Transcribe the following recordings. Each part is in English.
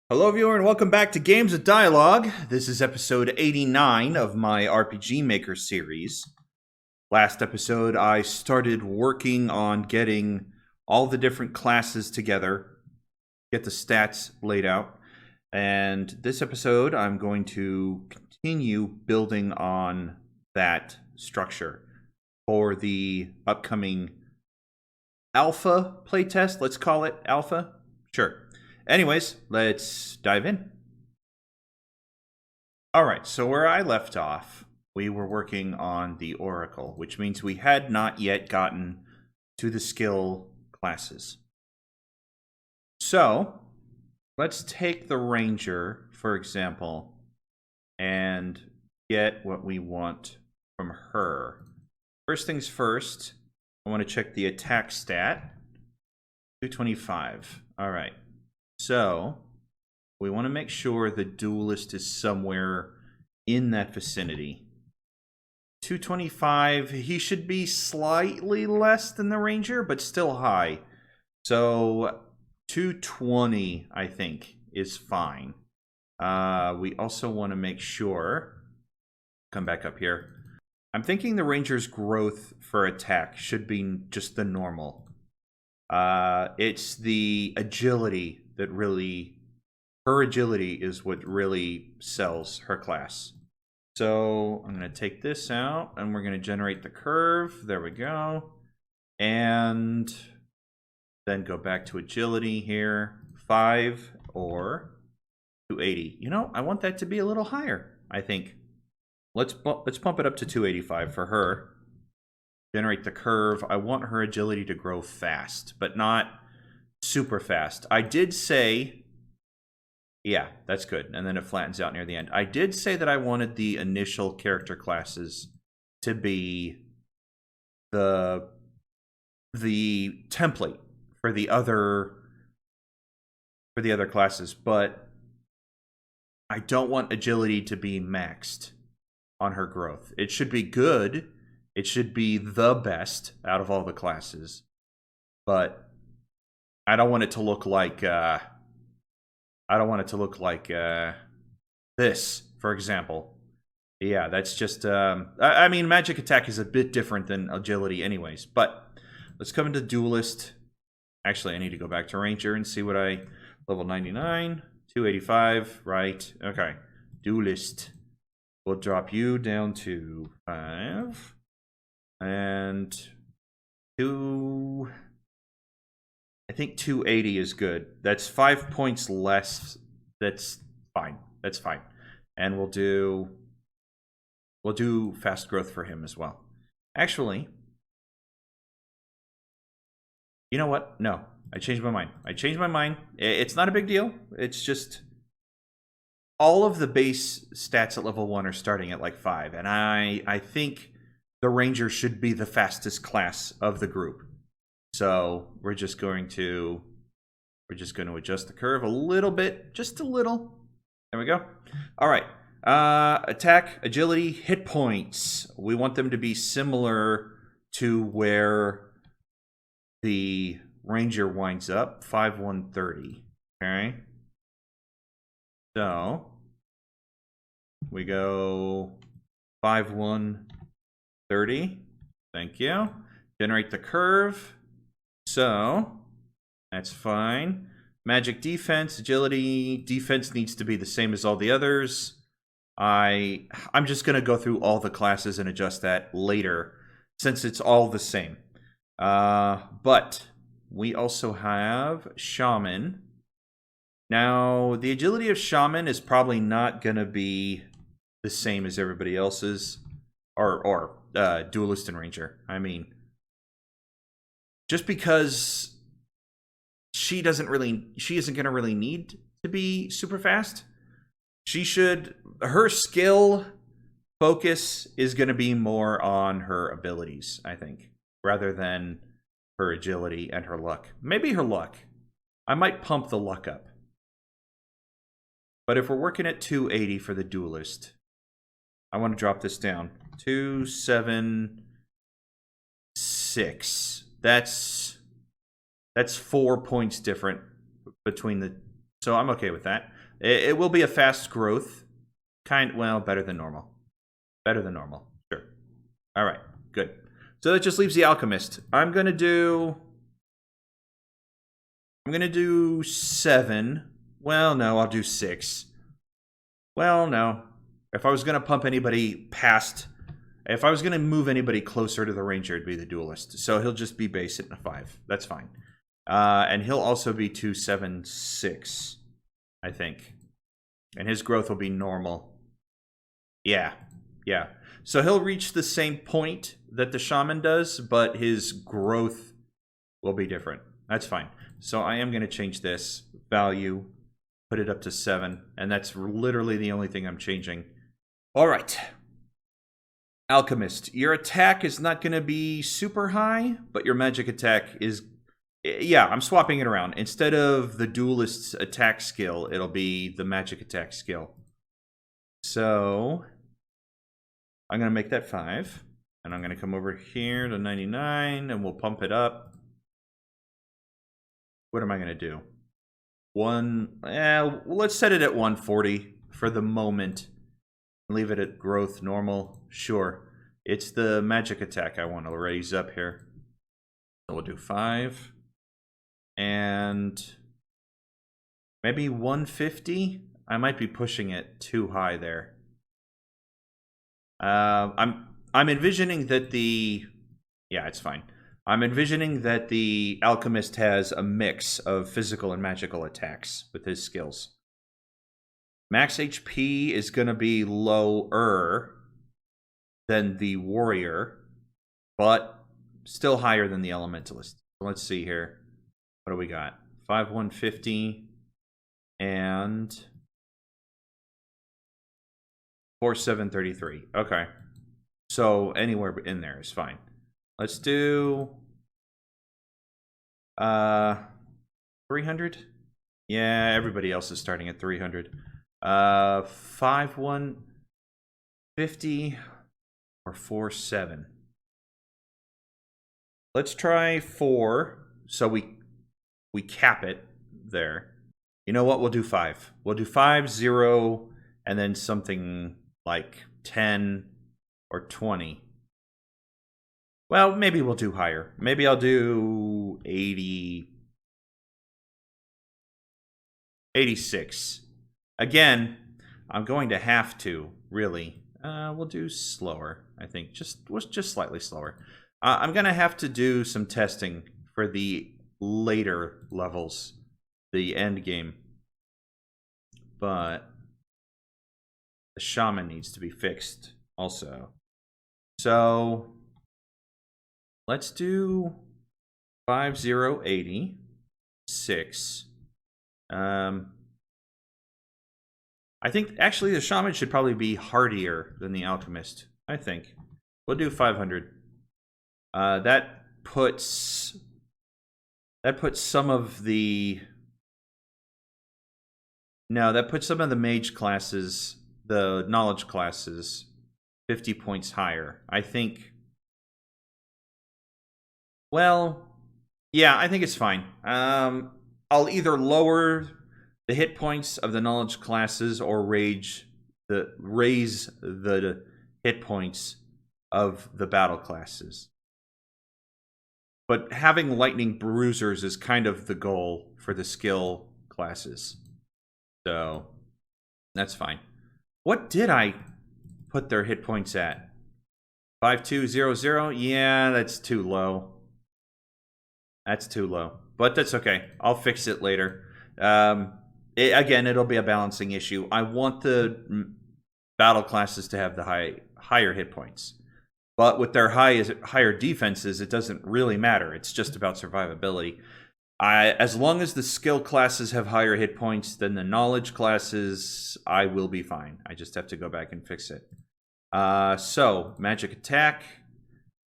Hello, viewer, and welcome back to Games of Dialogue. This is episode 89 of my RPG Maker series. Last episode, I started working on getting all the different classes together, get the stats laid out, and this episode, I'm going to continue building on that structure for the upcoming alpha playtest. Let's call it alpha. Sure. Anyways, let's dive in. Alright, so where I left off, we were working on the Oracle, which means we had not yet gotten to the skill classes. So, let's take the Ranger, for example, and get what we want from her. First things first, I want to check the attack stat. 225. Alright. So, we want to make sure the Duelist is somewhere in that vicinity. 225, he should be slightly less than the Ranger, but still high. So, 220, I think, is fine. We also want to make sure... Come back up here. I'm thinking the Ranger's growth for attack should be just the normal. It's the agility that really... Her agility is what really sells her class. So I'm going to take this out, and we're going to generate the curve. There we go. And then go back to agility here. 5 or 280. You know, I want that to be a little higher, I think. Let's pump it up to 285 for her. Generate the curve. I want her agility to grow fast, but not super fast. I did say... Yeah, that's good. And then it flattens out near the end. I did say that I wanted the initial character classes to be the template for the other classes, but I don't want agility to be maxed on her growth. It should be good. It should be the best out of all the classes, but I don't want it to look like this, for example. Yeah, that's just... I mean, magic attack is a bit different than agility anyways. But let's come into Duelist. Actually, I need to go back to Ranger and see what I... Level 99, 285, right. Okay. Duelist. We'll drop you down to 5. And 2... I think 280 is good. That's 5 points less. That's fine. That's fine. And we'll do fast growth for him as well. Actually, you know what? No, I changed my mind. It's not a big deal. It's just all of the base stats at level 1 are starting at like 5, and I think the Ranger should be the fastest class of the group. So we're just going to adjust the curve a little bit, just a little. There we go. All right. Attack, agility, hit points. We want them to be similar to where the Ranger winds up, 5130. Okay. So we go 5130. Thank you. Generate the curve. So, that's fine. Magic defense, agility, defense needs to be the same as all the others. I'm just going to go through all the classes and adjust that later, since it's all the same. But we also have Shaman. Now, the agility of Shaman is probably not going to be the same as everybody else's, or Duelist and Ranger. I mean... Just because she isn't going to really need to be super fast. Her skill focus is going to be more on her abilities, I think, rather than her agility and her luck. Maybe her luck. I might pump the luck up. But if we're working at 280 for the Duelist, I want to drop this down. 276. That's 4 points different between the So I'm okay with that. It will be a fast growth. Well, better than normal. Better than normal. Sure. All right, good. So that just leaves the Alchemist. I'm going to do 7. Well, no, I'll do 6. Well, no. If I was going to pump anybody past... If I was going to move anybody closer to the Ranger, it'd be the Duelist. So he'll just be base at a 5. That's fine. And he'll also be 2, 7, 6, I think. And his growth will be normal. Yeah. So he'll reach the same point that the Shaman does, but his growth will be different. That's fine. So I am going to change this value, put it up to 7, and that's literally the only thing I'm changing. All right. Alchemist, your attack is not going to be super high, but your magic attack is... Yeah, I'm swapping it around. Instead of the Duelist's attack skill, it'll be the magic attack skill. So I'm going to make that 5. And I'm going to come over here to 99, and we'll pump it up. What am I going to do? Let's set it at 140 for the moment. Leave it at growth normal. Sure. It's the magic attack I want to raise up here. So we'll do 5. And maybe 150? I might be pushing it too high there. I'm envisioning that the... Yeah, it's fine. I'm envisioning that the Alchemist has a mix of physical and magical attacks with his skills. Max HP is going to be lower than the Warrior, but still higher than the Elementalist. So let's see here. What do we got? 5, 150, and 4, 733. Okay. So anywhere in there is fine. Let's do 300. Yeah, everybody else is starting at 300. 5, 150 or 4, 7. Let's try 4. So we cap it there. You know what? We'll do 5. We'll do 5, 0, and then something like 10 or 20. Well, maybe we'll do higher. Maybe I'll do 80, 86. Again, I'm going to have to, really. We'll do slower, I think. Just slightly slower. I'm going to have to do some testing for the later levels, the end game. But the Shaman needs to be fixed also. So let's do 5, 0, 80, 6. I think actually the Shaman should probably be hardier than the Alchemist. I think we'll do 500. That puts some of the mage classes, the knowledge classes, 50 points higher. I think. Well, yeah, I think it's fine. I'll either lower the hit points of the knowledge classes or raise the hit points of the battle classes. But having lightning bruisers is kind of the goal for the skill classes. So that's fine. What did I put their hit points at? 5200? Yeah, that's too low. That's too low. But that's okay. I'll fix it later. Again, it'll be a balancing issue. I want the battle classes to have the higher hit points. But with their higher defenses, it doesn't really matter. It's just about survivability. As long as the skill classes have higher hit points than the knowledge classes, I will be fine. I just have to go back and fix it. So, magic attack.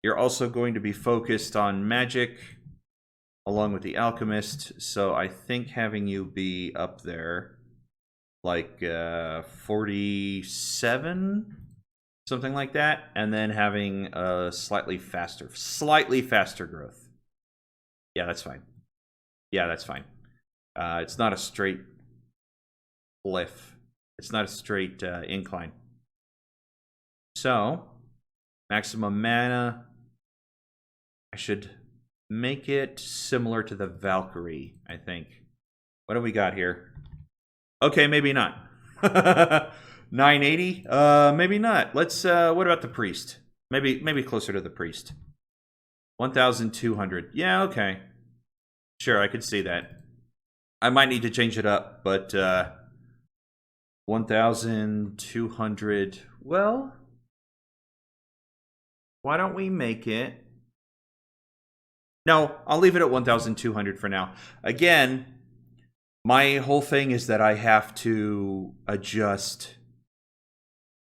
You're also going to be focused on magic, along with the Alchemist. So I think having you be up there, like 47, something like that, and then having a slightly faster growth. Yeah, that's fine. Yeah, that's fine. It's not a straight cliff. It's not a straight incline. So, maximum mana. I should make it similar to the Valkyrie, I think. What do we got here? Okay, maybe not. 980? Maybe not. Let's, what about the Priest? Maybe closer to the Priest. 1,200. Yeah, okay. Sure, I could see that. I might need to change it up, but, 1,200. Well, why don't we make it... No, I'll leave it at 1,200 for now. Again, my whole thing is that I have to adjust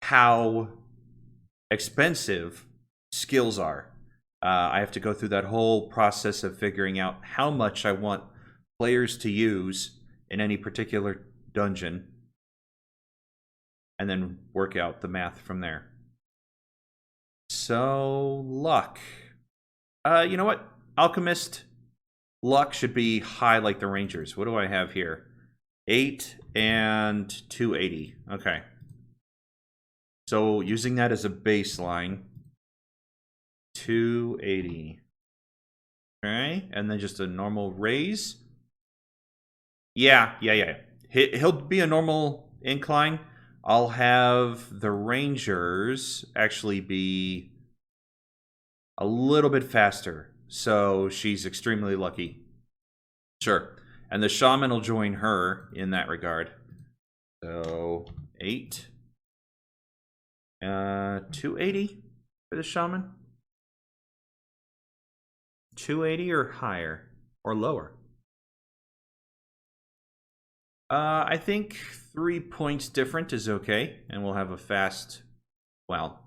how expensive skills are. I have to go through that whole process of figuring out how much I want players to use in any particular dungeon, and then work out the math from there. So, luck. You know what? Alchemist luck should be high like the Rangers. What do I have here? 8 and 280. Okay. So using that as a baseline, 280. Okay, and then just a normal raise. Yeah. He'll be a normal incline. I'll have the Rangers actually be a little bit faster. So she's extremely lucky. Sure. And the Shaman will join her in that regard. So 8. 280 for the Shaman. 280 or higher or lower. I think 3 points different is okay, and we'll have a fast, well,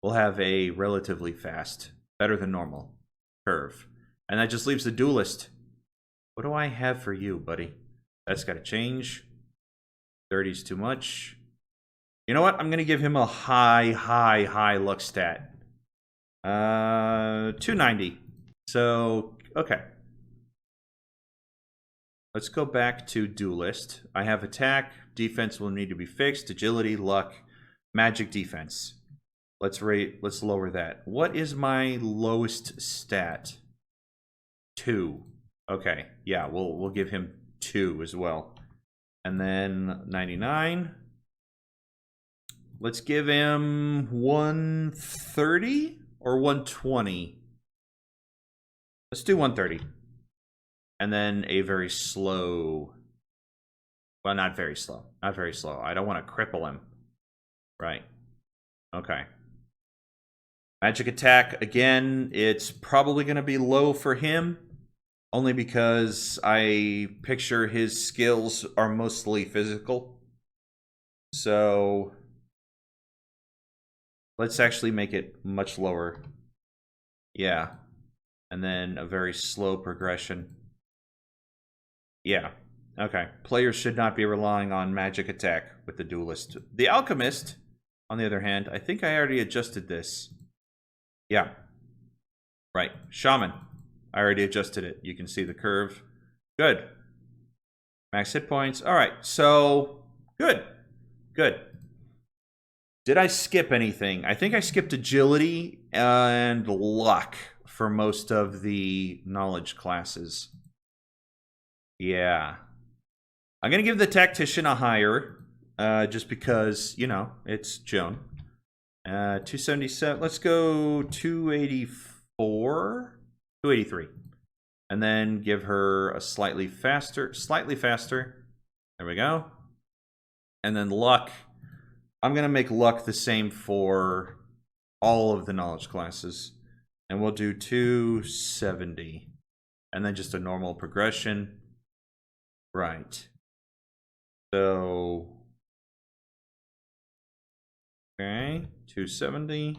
we'll have a relatively fast, better than normal curve. And that just leaves the Duelist. What do I have for you, buddy? That's got to change. 30's too much. You know what? I'm going to give him a high luck stat. 290. So, okay. Let's go back to Duelist. I have attack. Defense will need to be fixed. Agility, luck, magic, defense. Let's lower that. What is my lowest stat? 2. Okay, yeah, we'll give him 2 as well. And then 99. Let's give him 130 or 120. Let's do 130. And then a very slow... Well, not very slow. Not very slow. I don't want to cripple him. Right. Okay. Magic attack, again, it's probably going to be low for him. Only because I picture his skills are mostly physical. So... let's actually make it much lower. Yeah. And then a very slow progression. Yeah. Okay. Players should not be relying on magic attack with the Duelist. The Alchemist, on the other hand, I think I already adjusted this. Yeah. Right. Shaman. I already adjusted it. You can see the curve. Good. Max hit points. All right. So, good. Good. Did I skip anything? I think I skipped agility and luck for most of the knowledge classes. Yeah. I'm going to give the Tactician a higher, just because, you know, it's Joan. 277. Let's go 284. 283. And then give her a slightly faster. There we go. And then luck. I'm going to make luck the same for all of the knowledge classes. And we'll do 270. And then just a normal progression. Right. So, okay, 270.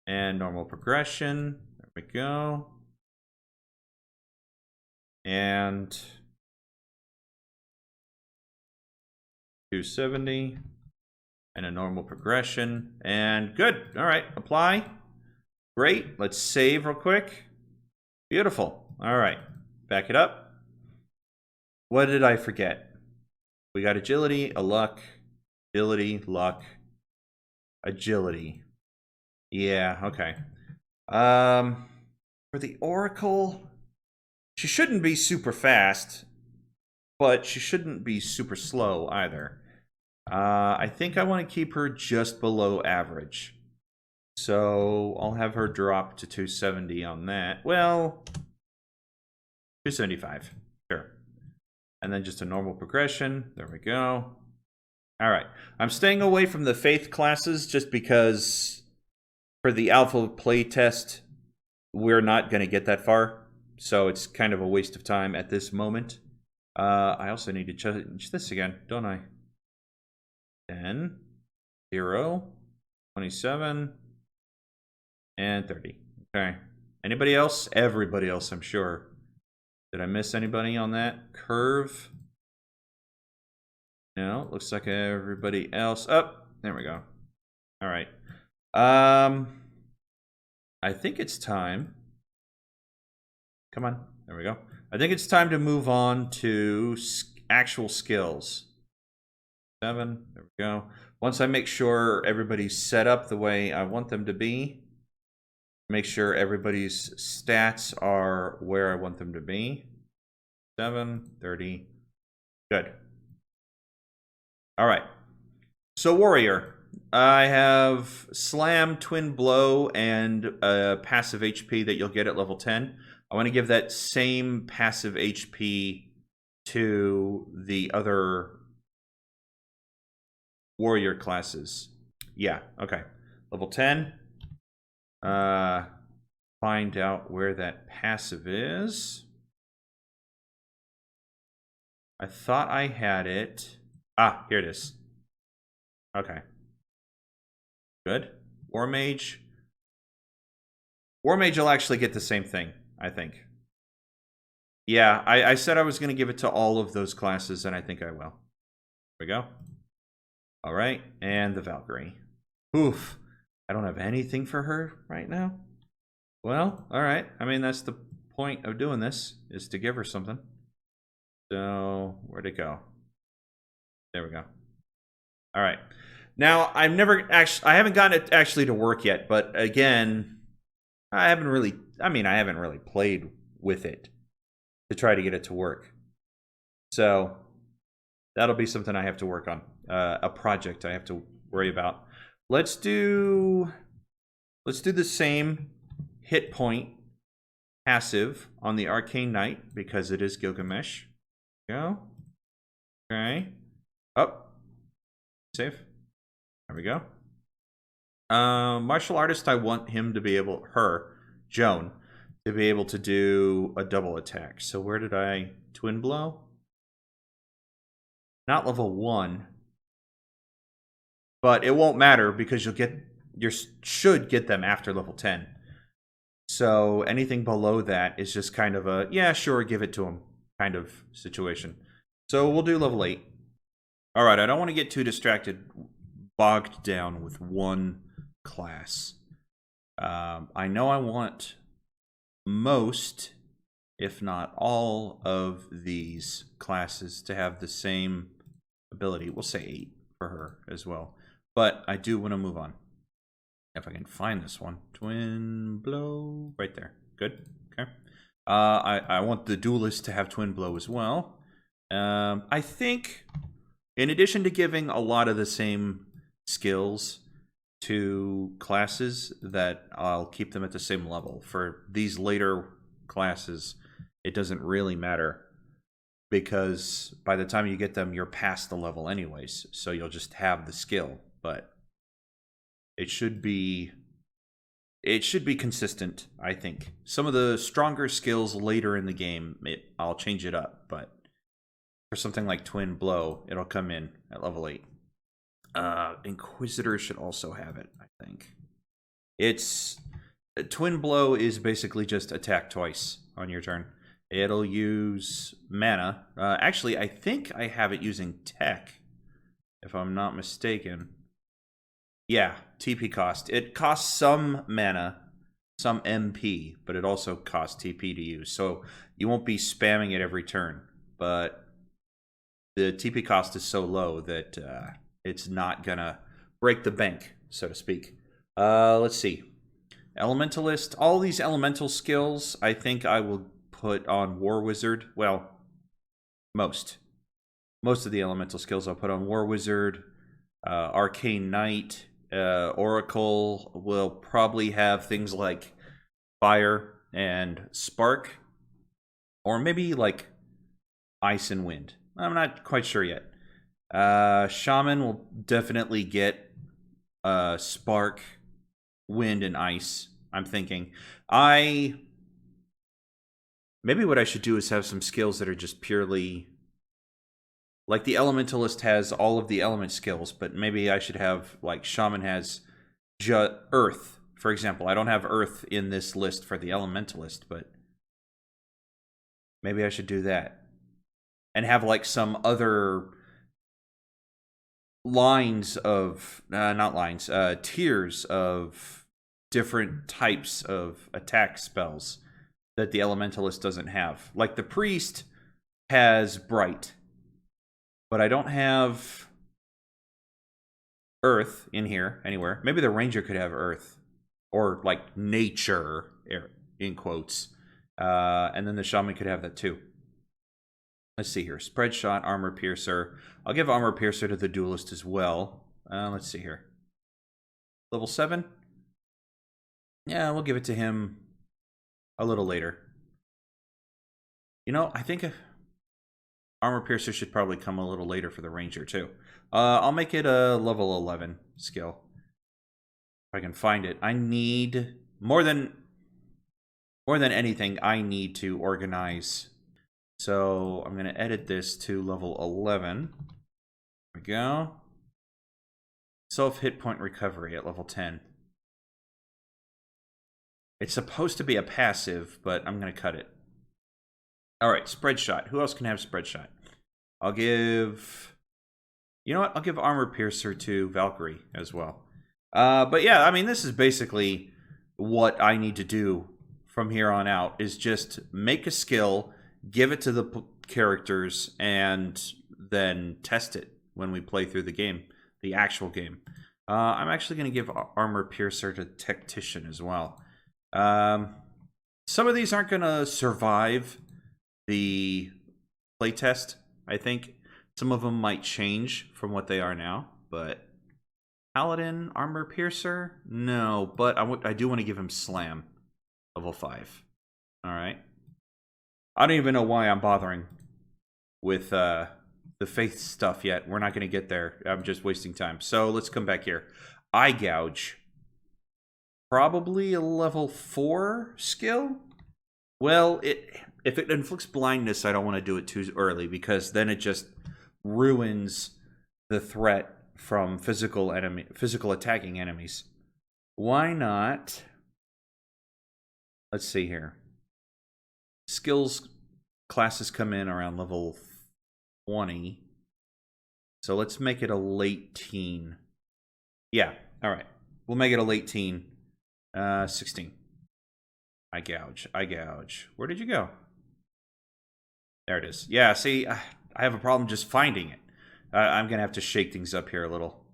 And normal progression. There we go. And 270. And a normal progression. And good. All right, apply. Great. Let's save real quick. Beautiful. All right. Back it up. What did I forget? We got agility, a luck, agility, luck, agility. Yeah, okay. For the Oracle, she shouldn't be super fast, but she shouldn't be super slow either. I think I want to keep her just below average. So I'll have her drop to 270 on that. Well, 275. Sure. And then just a normal progression. There we go. All right. I'm staying away from the faith classes just because for the alpha playtest, we're not going to get that far. So it's kind of a waste of time at this moment. I also need to change this again, don't I? 10, 0, 27, and 30. Okay. Anybody else? Everybody else, I'm sure. Did I miss anybody on that curve? No, looks like everybody else. Oh, there we go. All right. I think it's time. Come on. There we go. I think it's time to move on to actual skills. 7. There we go. Once I make sure everybody's set up the way I want them to be, make sure everybody's stats are where I want them to be. 7, 30. Good. All right. So warrior, I have slam, twin blow, and passive HP that you'll get at level 10. I want to give that same passive HP to the other warrior classes. Yeah, okay. Level 10. Find out where that passive is. I thought I had it. Ah, here it is. Okay. Good. War Mage. War Mage will actually get the same thing, I think. Yeah, I said I was going to give it to all of those classes, and I think I will. There we go. All right, and the Valkyrie. Oof. I don't have anything for her right now. Well, all right. I mean, that's the point of doing this, is to give her something. So, where'd it go? There we go. All right. Now, I haven't gotten it actually to work yet, but again, I haven't really played with it to try to get it to work. So, that'll be something I have to work on. A project I have to worry about. Let's do the same hit point passive on the Arcane Knight because it is Gilgamesh. Go. Okay. Up. Save. There we go. Martial artist, I want him to be able, Joan, to be able to do a double attack. So where did I twin blow? Not level 1. But it won't matter because you should get them after level 10. So anything below that is just kind of a, yeah, sure, give it to him kind of situation. So we'll do level 8. All right, I don't want to get too distracted, bogged down with one class. I know I want most, if not all, of these classes to have the same ability. We'll say 8 for her as well. But I do want to move on. If I can find this one. Twin blow. Right there. Good. Okay. I want the Duelist to have twin blow as well. I think, in addition to giving a lot of the same skills to classes, that I'll keep them at the same level. For these later classes, it doesn't really matter, because by the time you get them, you're past the level anyways, so you'll just have the skill. But it should be consistent, I think. Some of the stronger skills later in the game, I'll change it up, but for something like Twin Blow, it'll come in at level 8. Inquisitor should also have it, I think. Twin Blow is basically just attack twice on your turn. It'll use mana. Actually, I think I have it using tech, if I'm not mistaken. Yeah, TP cost. It costs some mana, some MP, but it also costs TP to use. So you won't be spamming it every turn. But the TP cost is so low that it's not gonna break the bank, so to speak. Let's see. Elementalist. All these elemental skills, I think I will put on War Wizard. Well, most of the elemental skills I'll put on War Wizard. Arcane Knight, Oracle will probably have things like Fire and Spark, or maybe like Ice and Wind. I'm not quite sure yet. Shaman will definitely get Spark, Wind, and Ice. I'm thinking. Maybe what I should do is have some skills that are just purely... Like the Elementalist has all of the element skills, but maybe I should have, like, Shaman has Earth, for example. I don't have Earth in this list for the Elementalist, but maybe I should do that. And have, like, some other lines of, not lines, tiers of different types of attack spells that the Elementalist doesn't have. Like the Priest has Bright, but I don't have Earth in here anywhere. Maybe the Ranger could have Earth, or like Nature, in quotes. And then the Shaman could have that too. Let's see here. Spread Shot, Armor Piercer. I'll give Armor Piercer to the Duelist as well. Let's see here. Level 7? Yeah, we'll give it to him a little later. You know, I think Armor Piercer should probably come a little later for the Ranger too. I'll make it a level 11 skill. If I can find it. I need more than anything, I need to organize. So I'm going to edit this to level 11. There we go. Self hit point recovery at level 10. It's supposed to be a passive, but I'm going to cut it. Alright, Spread Shot. Who else can have Spread Shot? I'll give... You know what? I'll give Armor Piercer to Valkyrie as well. But yeah, I mean, this is basically what I need to do from here on out, is just make a skill, give it to the characters, and then test it when we play through the game, the actual game. I'm actually going to give Armor Piercer to Tactician as well. Some of these aren't going to survive the playtest, I think. Some of them might change from what they are now, but Paladin, Armor Piercer? No, but I do want to give him Slam, level 5. Alright. I don't even know why I'm bothering with the faith stuff yet. We're not going to get there. I'm just wasting time. So let's come back here. Eye Gouge. Probably a level 4 skill? Well, if it inflicts blindness, I don't want to do it too early, because then it just ruins the threat from physical attacking enemies. Why not? Let's see here. Skills classes come in around level 20. So let's make it a late teen. Yeah, alright. We'll make it a late teen. 16. Eye Gouge. Eye Gouge. Where did you go? There it is. Yeah, see, I have a problem just finding it. I'm going to have to shake things up here a little.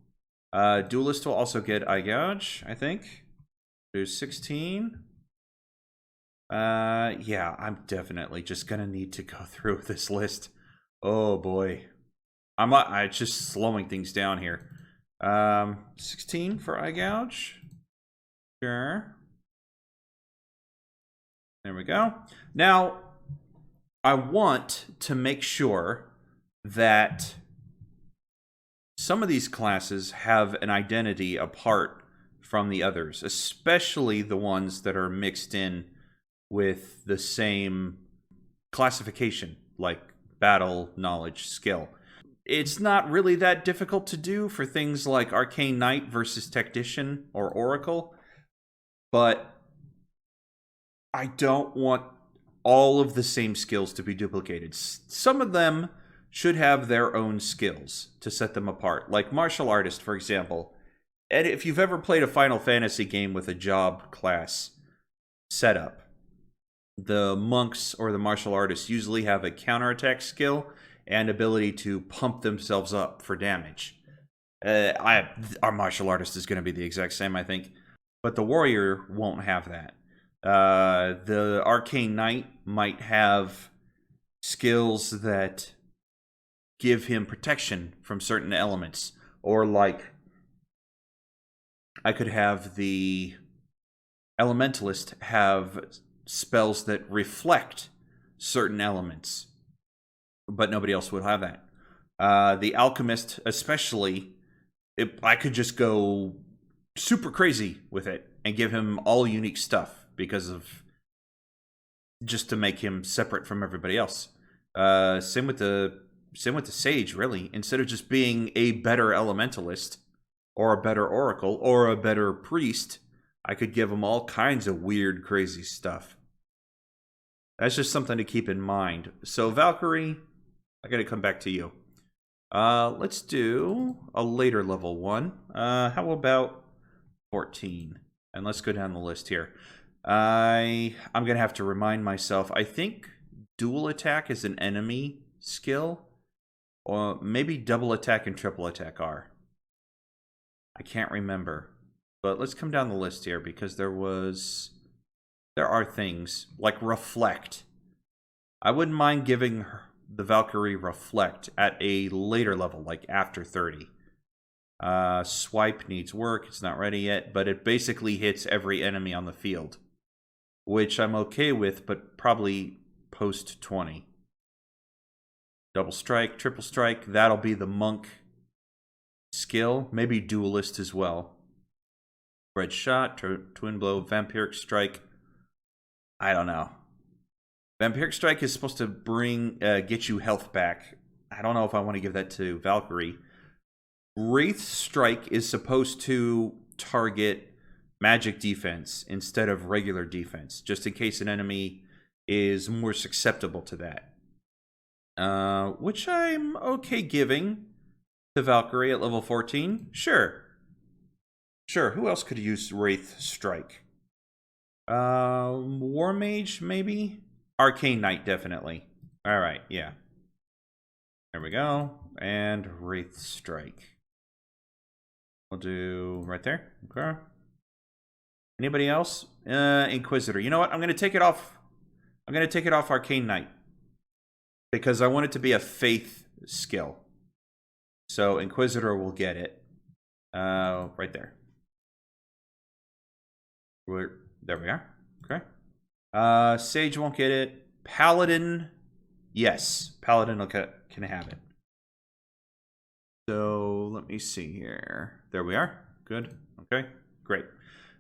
Duelist will also get Eye Gouge, I think. There's 16. Yeah, I'm definitely just going to need to go through this list. Oh, boy. I'm just slowing things down here. 16 for Eye Gouge. Sure. There we go. Now, I want to make sure that some of these classes have an identity apart from the others, especially the ones that are mixed in with the same classification, like battle, knowledge, skill. It's not really that difficult to do for things like Arcane Knight versus Tactician or Oracle, but I don't want all of the same skills to be duplicated. Some of them should have their own skills to set them apart. Like Martial Artist, for example. And if you've ever played a Final Fantasy game with a job class setup, the monks or the martial artists usually have a counterattack skill, and ability to pump themselves up for damage. Our martial artist is going to be the exact same, I think, but the warrior won't have that. The arcane knight might have skills that give him protection from certain elements, or like I could have the elementalist have spells that reflect certain elements, but nobody else would have that. The alchemist, especially, I could just go super crazy with it and give him all unique stuff because of just to make him separate from everybody else. Same with the sage, really. Instead of just being a better elementalist or a better oracle or a better priest, I could give him all kinds of weird, crazy stuff. That's just something to keep in mind. So Valkyrie, I gotta come back to you. Let's do a later level one. How about 14? And let's go down the list here. I'm gonna have to remind myself. I think dual attack is an enemy skill, or maybe double attack and triple attack are. I can't remember, but let's come down the list here because there are things like reflect. I wouldn't mind giving the Valkyrie reflect at a later level, like after 30. Swipe needs work. It's not ready yet, but it basically hits every enemy on the field, which I'm okay with, but probably post 20. Double strike, triple strike, that'll be the monk skill. Maybe duelist as well. Red shot, twin blow, vampiric strike. I don't know. Vampiric strike is supposed to get you health back. I don't know if I want to give that to Valkyrie. Wraith strike is supposed to target magic defense instead of regular defense, just in case an enemy is more susceptible to that. Which I'm okay giving to Valkyrie at level 14. Sure. Who else could use Wraith strike? War Mage, maybe? Arcane Knight, definitely. Alright, yeah. There we go. And Wraith Strike. We'll do right there. Okay. Anybody else? Inquisitor. You know what? I'm going to take it off. I'm going to take it off Arcane Knight. Because I want it to be a faith skill. So Inquisitor will get it. Right there. There we are. Okay. Sage won't get it. Paladin, yes. Paladin can have it. So let me see here. There we are. Good. Okay. Great.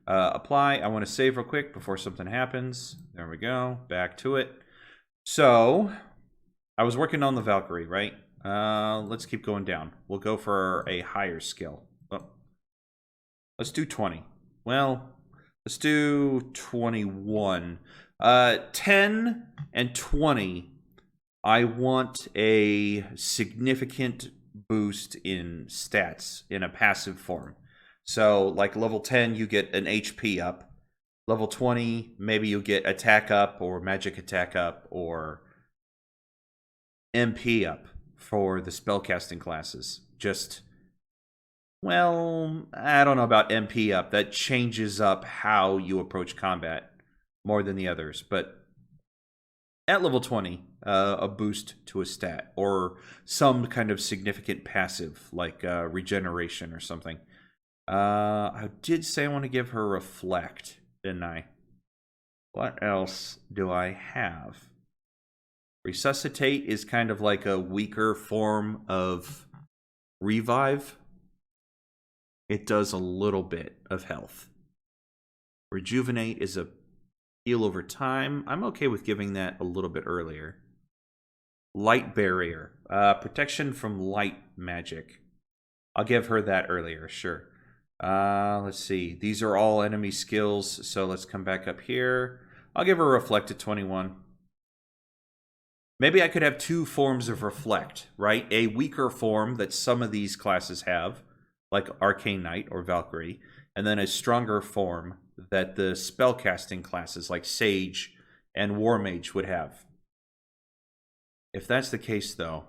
Apply. I want to save real quick before something happens. There we go. Back to it. So I was working on the Valkyrie, right? Let's keep going down. We'll go for a higher skill. Oh. Let's do 20. Well, let's do 21. 10 and 20, I want a significant boost in stats in a passive form. So, like level 10, you get an HP up. Level 20, maybe you get attack up or magic attack up or MP up for the spellcasting classes. Just, well, I don't know about MP up. That changes up how you approach combat more than the others. But at level 20, a boost to a stat or some kind of significant passive like regeneration or something. I did say I want to give her reflect, didn't I? What else do I have? Resuscitate is kind of like a weaker form of revive. It does a little bit of health. Rejuvenate is a heal over time. I'm okay with giving that a little bit earlier. Light barrier. Protection from light magic. I'll give her that earlier, sure. Let's see. These are all enemy skills, so let's come back up here. I'll give her reflect at 21. Maybe I could have two forms of reflect, right? A weaker form that some of these classes have, like Arcane Knight or Valkyrie, and then a stronger form that the spellcasting classes like Sage and War Mage would have. If that's the case, though,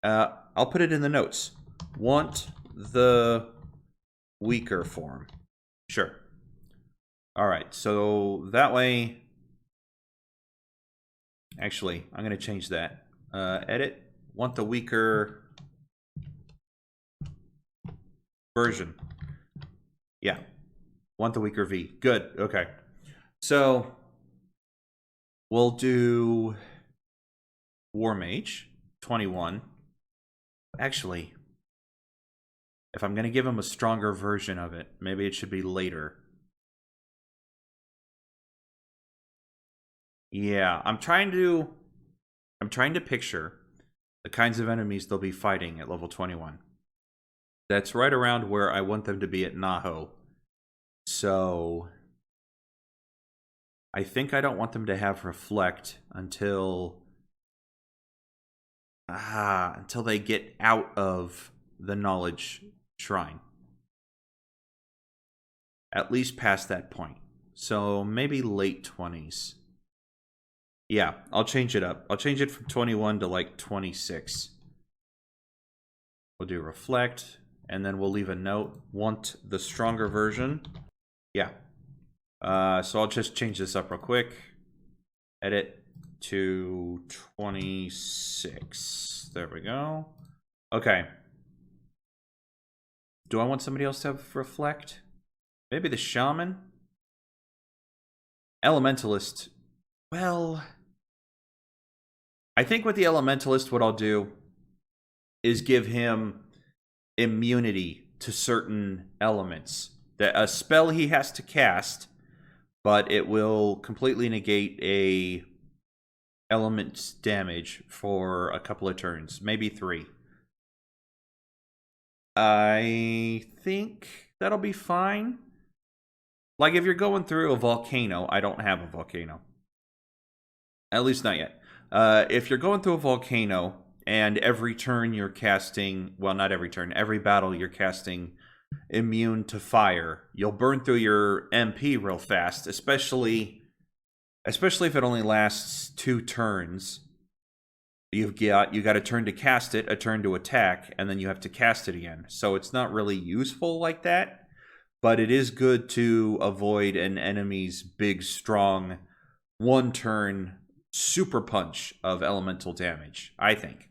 I'll put it in the notes. Want the weaker form. Sure. All right, so that way... Actually, I'm going to change that. Edit. Want the weaker version. Yeah. Want the weaker V. Good. Okay. So we'll do War Mage 21. Actually, if I'm going to give him a stronger version of it, maybe it should be later. Yeah, I'm trying to picture the kinds of enemies they'll be fighting at level 21. That's right around where I want them to be at Naho. So I think I don't want them to have Reflect until they get out of the Knowledge Shrine. At least past that point. So maybe late 20s. Yeah, I'll change it up. I'll change it from 21 to like 26. We'll do Reflect, and then we'll leave a note. Want the stronger version. Yeah. So I'll just change this up real quick. Edit to 26. There we go. Okay. Do I want somebody else to have Reflect? Maybe the Shaman? Elementalist. Well, I think with the Elementalist, what I'll do is give him immunity to certain elements. That a spell he has to cast, but it will completely negate a element's damage for a couple of turns, maybe 3. I think that'll be fine. Like if you're going through a volcano, I don't have a volcano. At least not yet. If you're going through a volcano and every turn you're casting, well, not every turn, every battle you're casting immune to fire, you'll burn through your MP real fast, especially if it only lasts 2 turns. You got a turn to cast it, a turn to attack, and then you have to cast it again. So it's not really useful like that, but it is good to avoid an enemy's big, strong, 1-turn super punch of elemental damage, I think.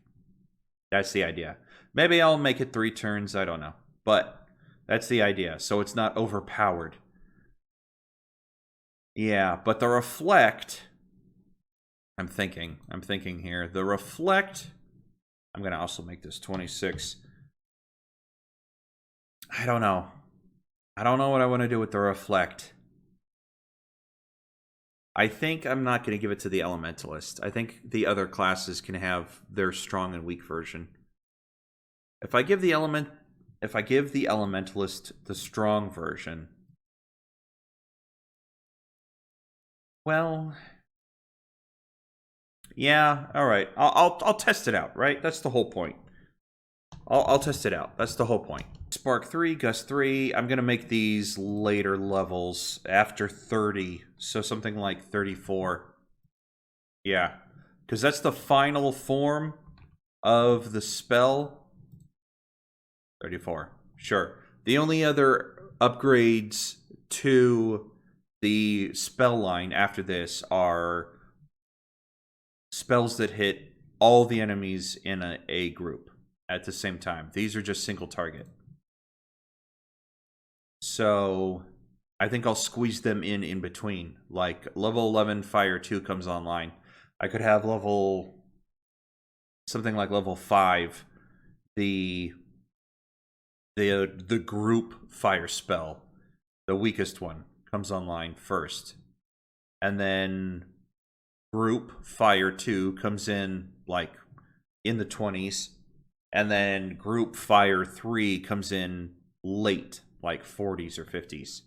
That's the idea. Maybe I'll make it 3 turns, I don't know. But that's the idea, so it's not overpowered. Yeah, but the Reflect... I'm thinking here. The Reflect... I'm going to also make this 26. I don't know. I don't know what I want to do with the Reflect. I think I'm not going to give it to the Elementalist. I think the other classes can have their strong and weak version. If I give the Elementalist the strong version, well, yeah, all right. I'll test it out, right? That's the whole point. I'll test it out. That's the whole point. Spark 3, Gust 3. I'm going to make these later levels after 30. So something like 34. Yeah. Because that's the final form of the spell. 34. Sure. The only other upgrades to the spell line after this are spells that hit all the enemies in a group at the same time. These are just single target. So I think I'll squeeze them in between. Like level 11 Fire 2 comes online. I could have something like level 5, the group fire spell, the weakest one, comes online first. And then group Fire 2 comes in like in the 20s. And then group Fire 3 comes in late, like 40s or 50s.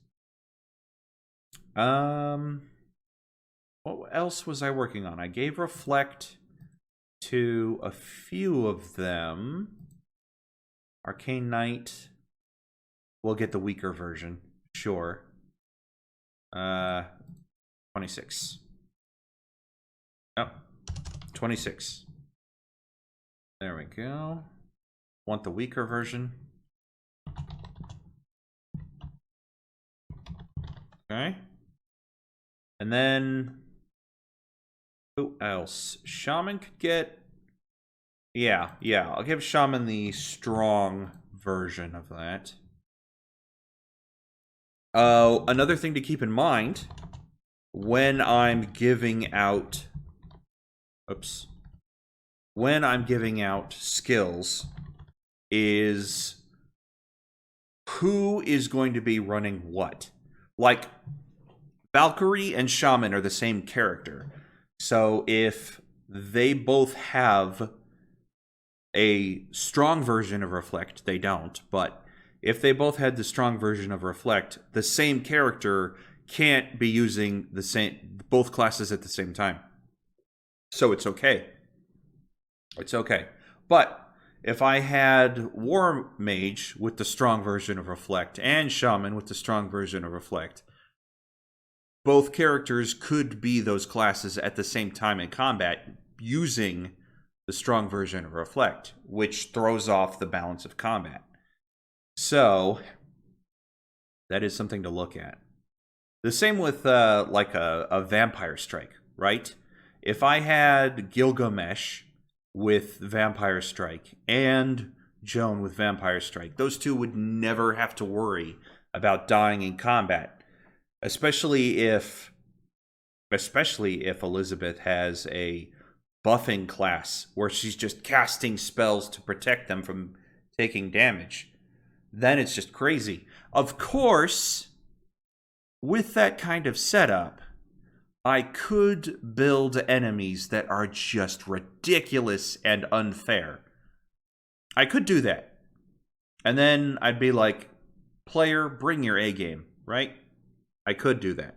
What else was I working on? I gave Reflect to a few of them. Arcane Knight. We'll get the weaker version. Sure. 26. Oh, 26. There we go. Want the weaker version. Okay. And then who else? Shaman could get... Yeah. I'll give Shaman the strong version of that. Another thing to keep in mind when I'm giving out... Oops. When I'm giving out skills is who is going to be running what. Like, Valkyrie and Shaman are the same character. So if they both have a strong version of Reflect, they don't, but if they both had the strong version of Reflect, the same character can't be using both classes at the same time. So it's okay. It's okay. But if I had War Mage with the strong version of Reflect and Shaman with the strong version of Reflect, both characters could be those classes at the same time in combat using the strong version of Reflect, which throws off the balance of combat. So, that is something to look at. The same with like a Vampire Strike, right? If I had Gilgamesh with Vampire Strike and Joan with Vampire Strike, those two would never have to worry about dying in combat. Especially if Elizabeth has a buffing class where she's just casting spells to protect them from taking damage. Then it's just crazy. Of course, with that kind of setup, I could build enemies that are just ridiculous and unfair. I could do that. And then I'd be like, player, bring your A game, right? I could do that.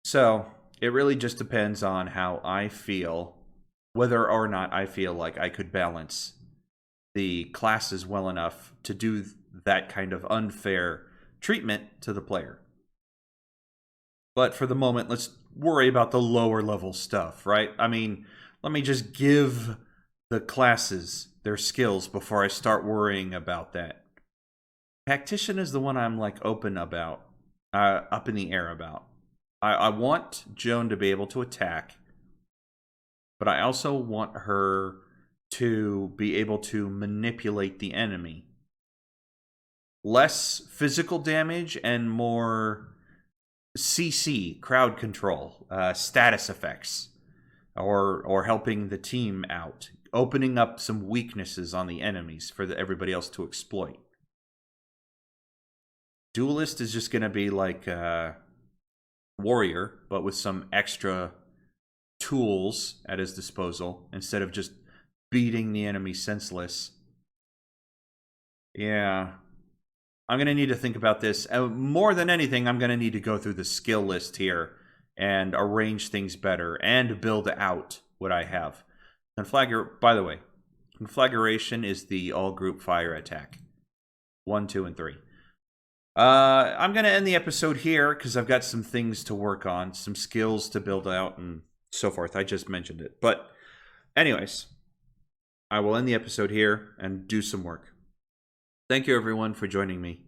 So, it really just depends on how I feel, whether or not I feel like I could balance the classes well enough to do that kind of unfair treatment to the player. But for the moment, let's worry about the lower level stuff, right? I mean, let me just give the classes their skills before I start worrying about that. Tactician is the one I'm like open about. Up in the air about. I want Joan to be able to attack, but I also want her to be able to manipulate the enemy. Less physical damage and more CC, crowd control, status effects, or helping the team out, opening up some weaknesses on the enemies for everybody else to exploit. Duelist is just going to be like Warrior, but with some extra tools at his disposal instead of just beating the enemy senseless. Yeah. I'm going to need to think about this. More than anything, I'm going to need to go through the skill list here and arrange things better and build out what I have. By the way, Conflagration is the all-group fire attack. 1, 2, and 3. I'm going to end the episode here because I've got some things to work on, some skills to build out, and so forth. I just mentioned it. But anyways, I will end the episode here and do some work. Thank you, everyone, for joining me.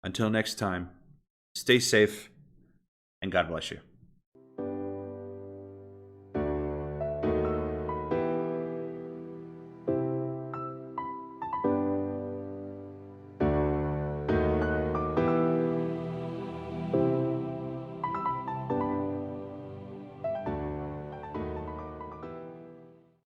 Until next time, stay safe, and God bless you.